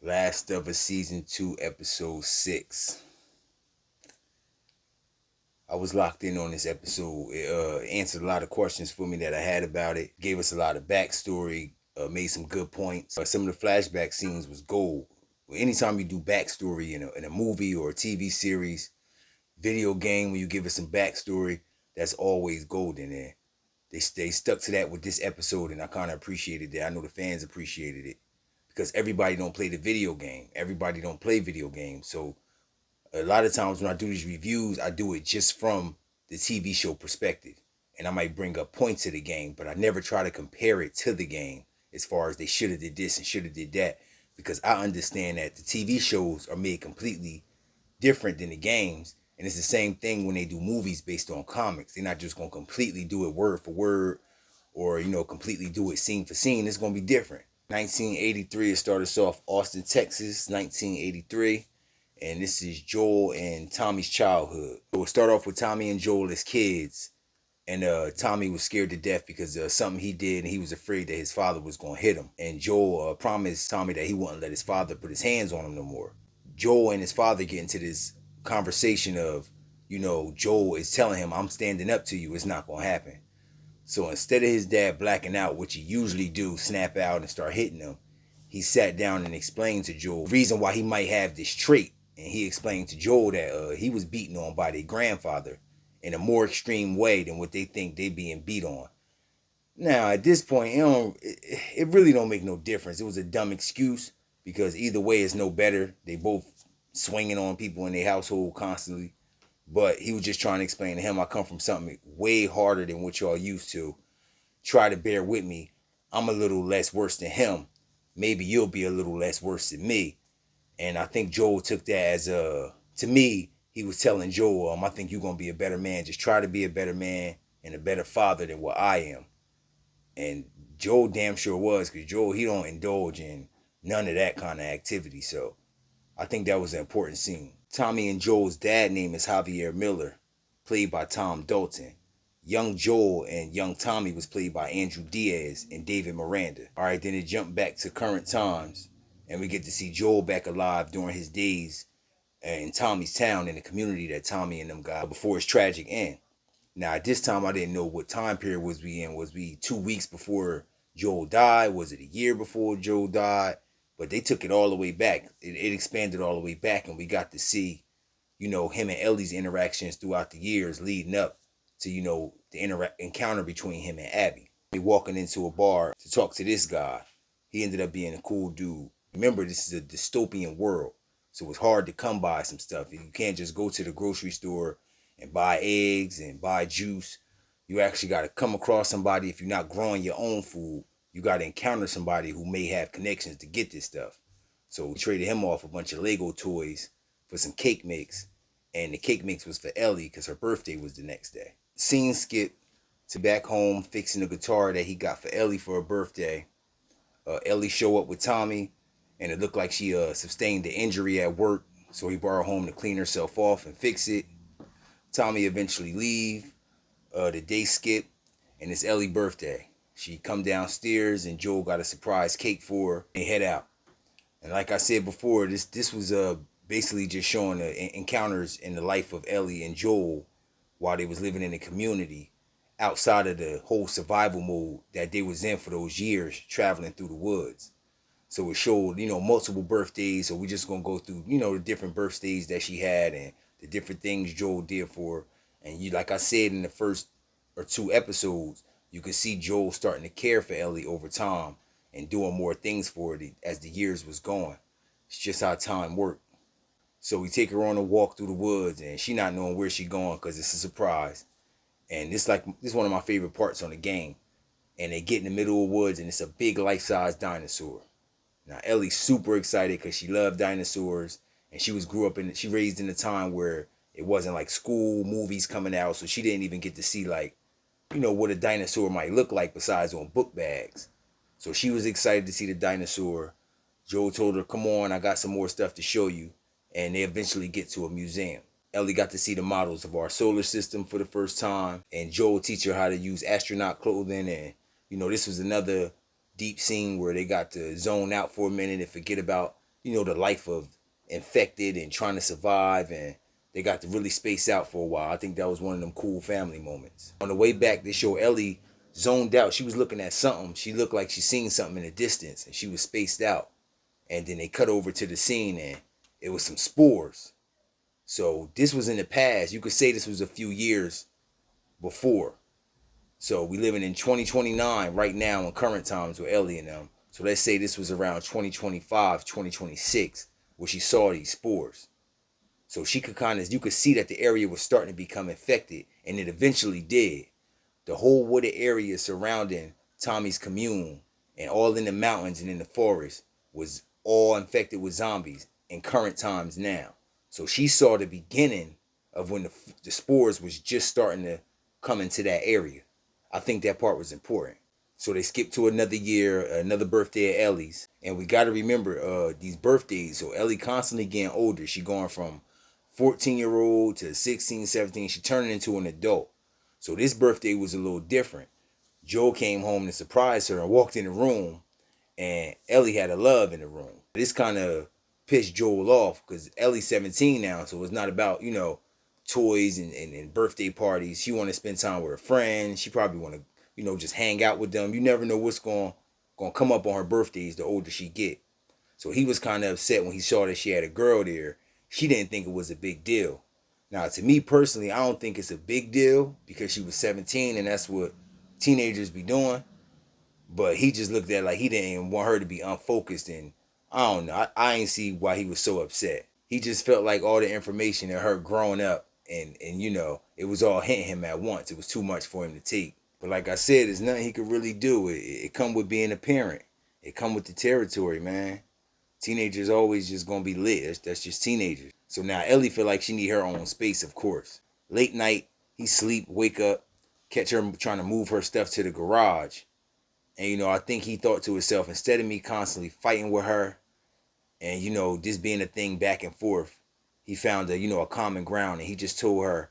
Last of Us Season 2, Episode 6. I was locked in on this episode. It answered a lot of questions for me that I had about it. Gave us a lot of backstory. Made some good points. Some of the flashback scenes was gold. Anytime you do backstory in a movie or a TV series, video game, when you give us some backstory, that's always gold in there. They stuck to that with this episode, and I kind of appreciated that. I know the fans appreciated it because everybody don't play the video game. Everybody don't play video games. So a lot of times when I do these reviews, I do it just from the TV show perspective. And I might bring up points of the game, but I never try to compare it to the game as far as they should have did this and should have did that. Because I understand that the TV shows are made completely different than the games. And it's the same thing when they do movies based on comics. They're not just going to completely do it word for word or, completely do it scene for scene. It's going to be different. 1983, it started us off Austin, Texas, 1983. And this is Joel and Tommy's childhood. We'll start off with Tommy and Joel as kids. And Tommy was scared to death because something he did, and he was afraid that his father was going to hit him. And Joel promised Tommy that he wouldn't let his father put his hands on him no more. Joel and his father get into this conversation of, Joel is telling him, I'm standing up to you. It's not going to happen. So instead of his dad blacking out, which he usually do, snap out and start hitting him, he sat down and explained to Joel the reason why he might have this trait. And he explained to Joel that he was beaten on by their grandfather in a more extreme way than what they think they being beat on. Now, at this point, it really don't make no difference. It was a dumb excuse because either way it's no better. They both swinging on people in their household constantly. But he was just trying to explain to him, I come from something way harder than what y'all used to. Try to bear with me. I'm a little less worse than him. Maybe you'll be a little less worse than me. And I think Joel took that as to me, he was telling Joel, I think you're going to be a better man. Just try to be a better man and a better father than what I am. And Joel damn sure was, because Joel, he don't indulge in none of that kind of activity. So I think that was an important scene. Tommy and Joel's dad name is Javier Miller, played by Tom Dalton. Young Joel and young Tommy was played by Andrew Diaz and David Miranda. All right, then it jumped back to current times, and we get to see Joel back alive during his days in Tommy's town, in the community that Tommy and them got before his tragic end. Now, at this time, I didn't know what time period was we in. Was we 2 weeks before Joel died? Was it a year before Joel died? But they took it all the way back. It expanded all the way back, and we got to see, him and Ellie's interactions throughout the years leading up to, the encounter between him and Abby. He walking into a bar to talk to this guy. He ended up being a cool dude. Remember, this is a dystopian world, so it's hard to come by some stuff. You can't just go to the grocery store and buy eggs and buy juice. You actually got to come across somebody. If you're not growing your own food, you got to encounter somebody who may have connections to get this stuff. So we traded him off a bunch of Lego toys for some cake mix. And the cake mix was for Ellie because her birthday was the next day. Scene skip to back home fixing the guitar that he got for Ellie for her birthday. Ellie show up with Tommy, and it looked like she sustained the injury at work. So he brought her home to clean herself off and fix it. Tommy eventually leave. The day skip, and it's Ellie's birthday. She come downstairs, and Joel got a surprise cake for her. They head out. And like I said before, this was basically just showing the encounters in the life of Ellie and Joel while they was living in the community, outside of the whole survival mode that they was in for those years, traveling through the woods. So it showed, multiple birthdays. So we just going to go through, the different birthdays that she had and the different things Joel did for her. And like I said in the first or 2 episodes, you could see Joel starting to care for Ellie over time and doing more things for her as the years was going. It's just how time worked. So we take her on a walk through the woods, and she not knowing where she going because it's a surprise. And this one of my favorite parts on the game. And they get in the middle of the woods, and it's a big life-size dinosaur. Now Ellie's super excited because she loved dinosaurs, and she raised in a time where it wasn't like school movies coming out, so she didn't even get to see what a dinosaur might look like besides on book bags. So she was excited to see the dinosaur. Joel told her, come on, I got some more stuff to show you. And they eventually get to a museum. Ellie got to see the models of our solar system for the first time. And Joel teach her how to use astronaut clothing. And, this was another deep scene where they got to zone out for a minute and forget about, the life of infected and trying to survive, and they got to really space out for a while. I think that was one of them cool family moments. On the way back, they show Ellie zoned out. She was looking at something. She looked like she seen something in the distance, and she was spaced out. And then they cut over to the scene, and it was some spores. So this was in the past. You could say this was a few years before. So we living in 2029 right now in current times with Ellie and them. So let's say this was around 2025, 2026, where she saw these spores. So she could you could see that the area was starting to become infected, and it eventually did. The whole wooded area surrounding Tommy's commune and all in the mountains and in the forest was all infected with zombies in current times now. So she saw the beginning of when the spores was just starting to come into that area. I think that part was important. So they skipped to another year, another birthday at Ellie's. And we got to remember these birthdays. So Ellie constantly getting older. She going from 14-year-old to 16, 17. She turning into an adult. So this birthday was a little different. Joel came home to surprise her and walked in the room, and Ellie had a love in the room. This kind of pissed Joel off because Ellie's 17 now, so it's not about, toys and birthday parties. She want to spend time with her friends. She probably want to, just hang out with them. You never know what's going to come up on her birthdays the older she get. So he was kind of upset when he saw that she had a girl there. She didn't think it was a big deal. Now, to me personally, I don't think it's a big deal because she was 17 and that's what teenagers be doing. But he just looked at it like he didn't want her to be unfocused, and I don't know. I ain't see why he was so upset. He just felt like all the information of her growing up and it was all hitting him at once. It was too much for him to take. But like I said, there's nothing he could really do. It come with being a parent. It come with the territory, man. Teenagers always just gonna be lit. That's just teenagers. So now Ellie feel like she need her own space, of course. Late night, he sleep, wake up, catch her trying to move her stuff to the garage. And, I think he thought to himself, instead of me constantly fighting with her and, this being a thing back and forth, he found a common ground. And he just told her,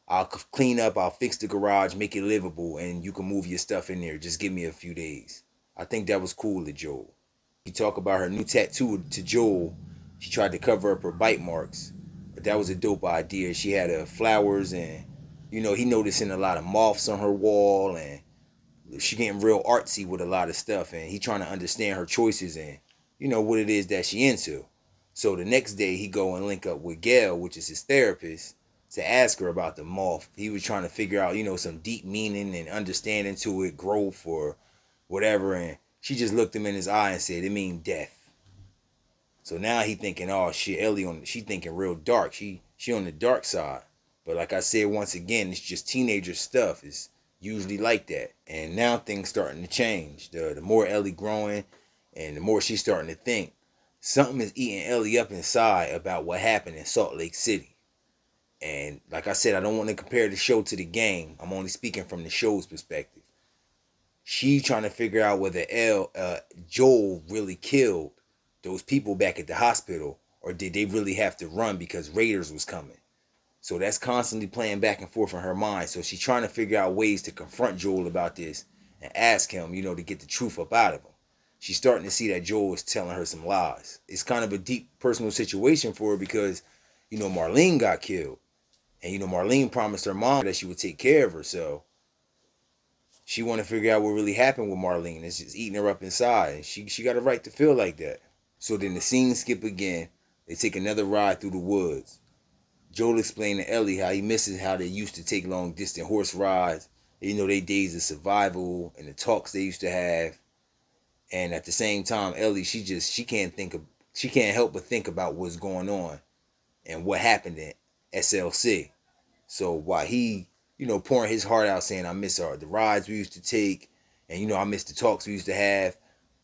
I'll clean up, I'll fix the garage, make it livable, and you can move your stuff in there. Just give me a few days. I think that was cool to Joel. He talked about her new tattoo to Joel. She tried to cover up her bite marks, but that was a dope idea. She had flowers and, he noticing a lot of moths on her wall, and she getting real artsy with a lot of stuff, and he trying to understand her choices and what it is that she into. So the next day he go and link up with Gail, which is his therapist, to ask her about the moth. He was trying to figure out some deep meaning and understanding to it, growth or whatever, and she just looked him in his eye and said it mean death. So now he thinking, oh shit, Ellie she thinking real dark. She on the dark side. But like I said once again, it's just teenager stuff. It's usually like that. And now things starting to change. The more Ellie growing and the more she's starting to think, something is eating Ellie up inside about what happened in Salt Lake City. And like I said, I don't want to compare the show to the game. I'm only speaking from the show's perspective. She trying to figure out whether Joel really killed those people back at the hospital, or did they really have to run because Raiders was coming. So that's constantly playing back and forth in her mind. So she's trying to figure out ways to confront Joel about this and ask him, to get the truth up out of him. She's starting to see that Joel is telling her some lies. It's kind of a deep personal situation for her because, Marlene got killed. And, Marlene promised her mom that she would take care of her. So she want to figure out what really happened with Marlene. It's just eating her up inside. And she got a right to feel like that. So then the scene skip again. They take another ride through the woods. Joel explained to Ellie how he misses how they used to take long distance horse rides. They days of survival and the talks they used to have. And at the same time, Ellie, she can't help but think about what's going on and what happened in SLC. So while he, pouring his heart out saying, I miss the rides we used to take, and I miss the talks we used to have,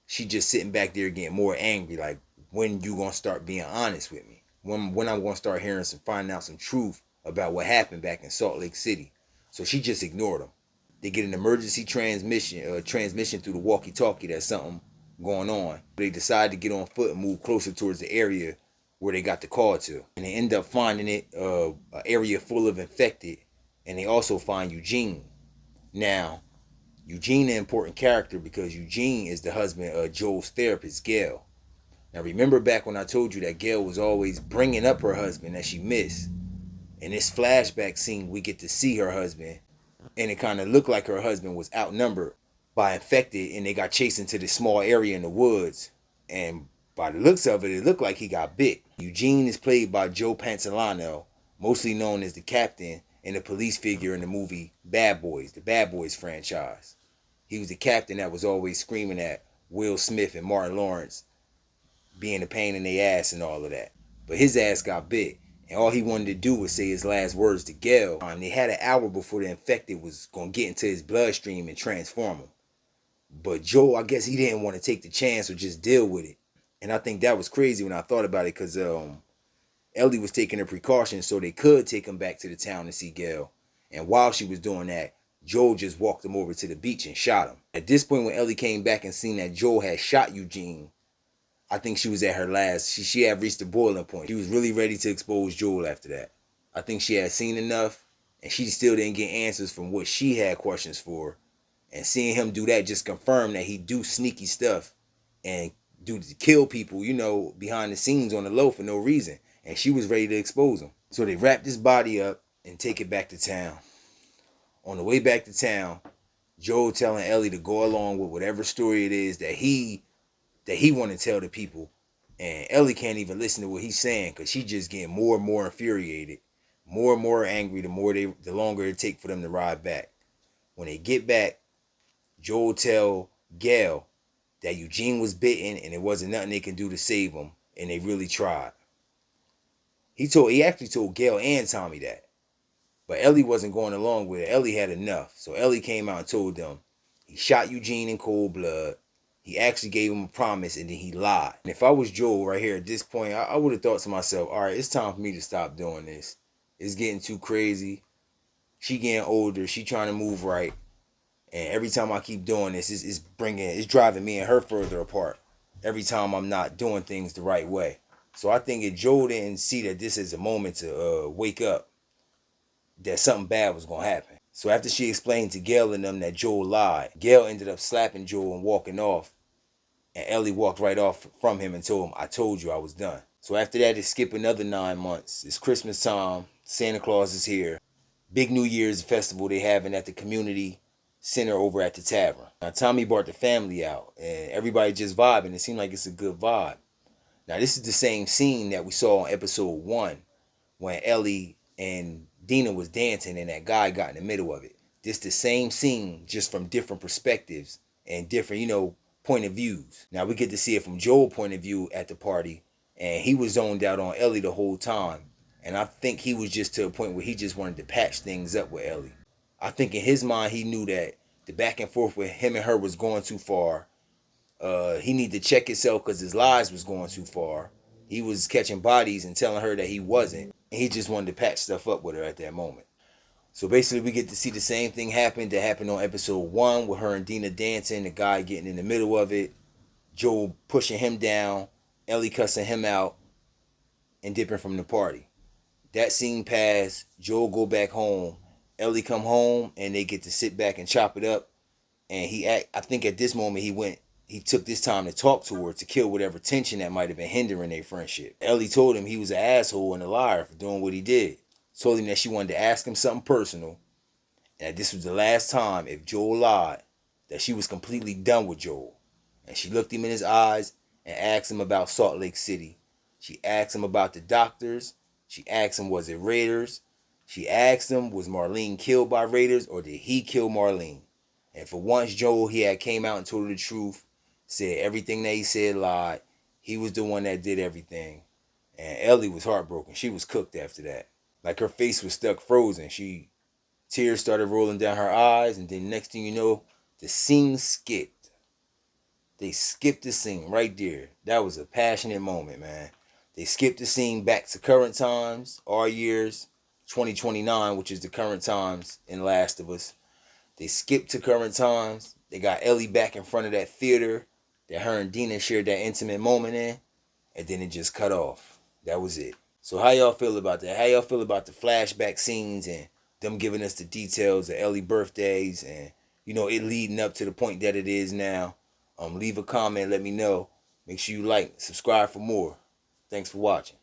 she just sitting back there getting more angry, like, when you gonna start being honest with me? When I'm gonna start finding out some truth about what happened back in Salt Lake City. So she just ignored him. They get an emergency transmission through the walkie-talkie that something going on. They decide to get on foot and move closer towards the area where they got the call to. And they end up finding it an area full of infected, and they also find Eugene. Now, Eugene an important character because Eugene is the husband of Joel's therapist, Gail. Now remember back when I told you that Gail was always bringing up her husband that she missed. In this flashback scene, we get to see her husband, and it kind of looked like her husband was outnumbered by infected, and they got chased into this small area in the woods. And by the looks of it, it looked like he got bit. Eugene is played by Joe Pantoliano, mostly known as the captain and the police figure in the movie Bad Boys, the Bad Boys franchise. He was the captain that was always screaming at Will Smith and Martin Lawrence being a pain in their ass and all of that. But his ass got bit, and all he wanted to do was say his last words to Gail. They had an hour before the infected was going to get into his bloodstream and transform him. But Joe, I guess he didn't want to take the chance or just deal with it. And I think that was crazy when I thought about it, because Ellie was taking the precautions so they could take him back to the town to see Gail. And while she was doing that, Joel just walked him over to the beach and shot him. At this point, when Ellie came back and seen that Joel had shot Eugene, I think she was at her last. She had reached the boiling point. She was really ready to expose Joel after that. I think she had seen enough, and she still didn't get answers from what she had questions for. And seeing him do that just confirmed that he do sneaky stuff and do to kill people, behind the scenes on the low for no reason. And she was ready to expose him. So they wrapped his body up and take it back to town. On the way back to town, Joel telling Ellie to go along with whatever story it is that he want to tell the people. And Ellie can't even listen to what he's saying, because she's just getting more and more infuriated, more and more angry the longer it take for them to ride back. When they get back, Joel tell Gail that Eugene was bitten and there wasn't nothing they can do to save him, and they really tried. He actually told Gail and Tommy that. But Ellie wasn't going along with it. Ellie had enough. So Ellie came out and told them he shot Eugene in cold blood. He actually gave him a promise, and then he lied. And if I was Joel right here at this point, I would have thought to myself, all right, it's time for me to stop doing this. It's getting too crazy. She getting older. She trying to move right. And every time I keep doing this, it's driving me and her further apart. Every time I'm not doing things the right way. So I think if Joel didn't see that this is a moment to wake up, that something bad was going to happen. So after she explained to Gail and them that Joel lied, Gail ended up slapping Joel and walking off. And Ellie walked right off from him and told him, I told you I was done. So after that, it skipped another 9 months. It's Christmas time. Santa Claus is here. Big New Year's festival they having at the community center over at the tavern. Now, Tommy brought the family out, and everybody just vibing. It seemed like it's a good vibe. Now, this is the same scene that we saw on episode 1 when Ellie and Dina was dancing and that guy got in the middle of it. This the same scene, just from different perspectives and different, point of views. Now we get to see it from Joel's point of view at the party, and he was zoned out on Ellie the whole time. And I think he was just to a point where he just wanted to patch things up with Ellie. I think in his mind he knew that the back and forth with him and her was going too far. He needed to check himself because his lies was going too far. He was catching bodies and telling her that he wasn't. And he just wanted to patch stuff up with her at that moment. So basically we get to see the same thing that happened on episode 1 with her and Dina dancing, the guy getting in the middle of it, Joel pushing him down, Ellie cussing him out, and dipping from the party. That scene passed, Joel go back home, Ellie come home, and they get to sit back and chop it up. And I think at this moment he took this time to talk to her to kill whatever tension that might have been hindering their friendship. Ellie told him he was an asshole and a liar for doing what he did. Told him that she wanted to ask him something personal, and that this was the last time, if Joel lied, that she was completely done with Joel. And she looked him in his eyes and asked him about Salt Lake City. She asked him about the doctors. She asked him, was it Raiders? She asked him, was Marlene killed by Raiders, or did he kill Marlene? And for once, Joel, he had came out and told her the truth, said everything that he said lied. He was the one that did everything. And Ellie was heartbroken. She was cooked after that. Like her face was stuck frozen. Tears started rolling down her eyes, and then next thing you know, the scene skipped. They skipped the scene right there. That was a passionate moment, man. They skipped the scene back to current times, our years, 2029, which is the current times in Last of Us. They skipped to current times. They got Ellie back in front of that theater that her and Dina shared that intimate moment in, and then it just cut off. That was it. So how y'all feel about that? How y'all feel about the flashback scenes and them giving us the details of Ellie's birthdays and, it leading up to the point that it is now? Leave a comment. Let me know. Make sure you like, subscribe for more. Thanks for watching.